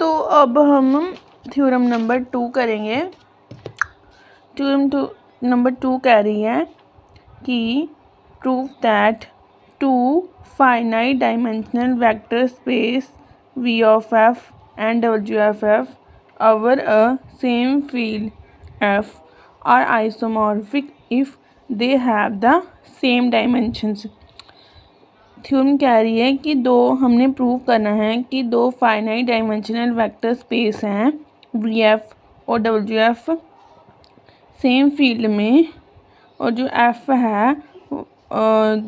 तो अब हम थ्योरम नंबर 2 करेंगे। थ्योरम नंबर 2 कह रही है कि prove that two finite dimensional vector space V of f and W of f over a same field f are isomorphic if they have the same dimensions। Theorem कह रही है कि हमने प्रूव करना है कि दो फाइनाइट डायमेंशनल वेक्टर स्पेस हैं वी एफ और डब्ल्यू एफ सेम फील्ड में, और जो एफ है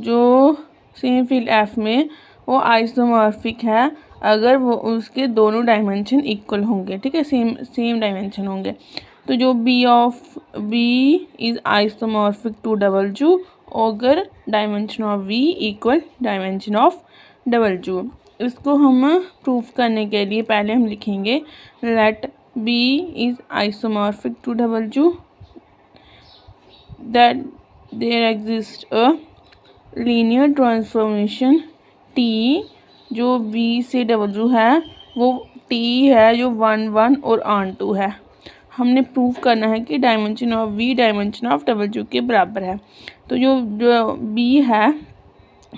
जो सेम फील्ड एफ में वो आइसोमॉर्फिक है अगर वो उसके दोनों डायमेंशन इक्वल होंगे। ठीक है, सेम डायमेंशन होंगे। तो जो V of V is isomorphic to W अगर dimension of V equal dimension of W. इसको हम प्रूफ करने के लिए पहले हम लिखेंगे let V is isomorphic to W, that there exist a linear transformation T, जो बी से डब्ल्यू है वो टी है जो 1 1 और ऑन 2 है। हमने प्रूफ करना है कि dimension of V dimension of W के बराबर है। तो जो बी है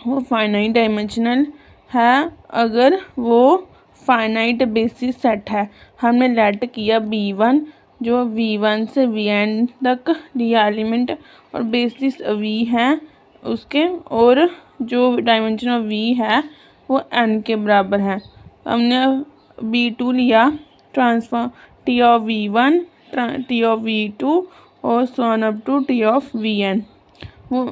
वो फाइनाइट डायमेंशनल है अगर वो फाइनाइट बेसिस सेट है। हमने लेट किया B1 जो V1 से Vn तक लिया एलिमेंट और बेसिस वी है उसके, और जो डायमेंशन ऑफ वी है वो n के बराबर है। हमने B2 लिया transform T of V1 T of V2 और so on up to T of Vn। वो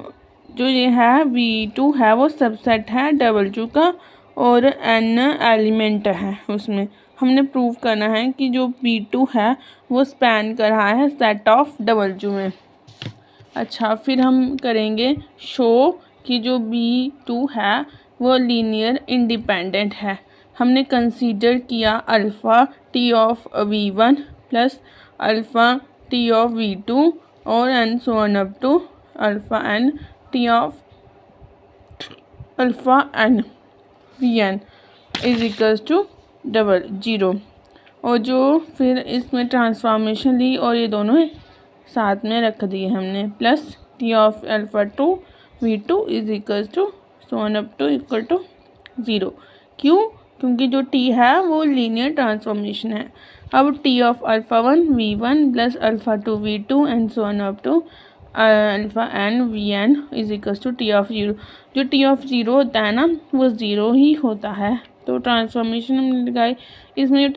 जो ये है V2 है वो सबसेट है डब्ल्यू का और n एलिमेंट है उसमें। हमने प्रूव करना है कि जो B2 है वो स्पैन कर रहा है सेट ऑफ डब्ल्यू में। अच्छा, फिर हम करेंगे शो कि जो B2 है वो लीनियर इंडिपेंडेंट है। हमने कंसीडर किया alpha T of V1 plus alpha T of V2 और and so on up to alpha n T of alpha n Vn is equals to 0। और जो फिर इसमें ट्रांसफॉर्मेशन ली और ये दोनों साथ में रख दिए हमने, plus T of alpha 2 V2 is equals to so on up to equal to 0। क्यों? क्योंकि जो T है वो लीनियर ट्रांसफॉर्मेशन है। अब T of alpha 1 V1 plus alpha 2 V2 and so on up to alpha n Vn is equals to T of 0। जो T of 0 होता है ना वो 0 ही होता है। तो ट्रांसफॉर्मेशन हमने लगाई, इसमें जो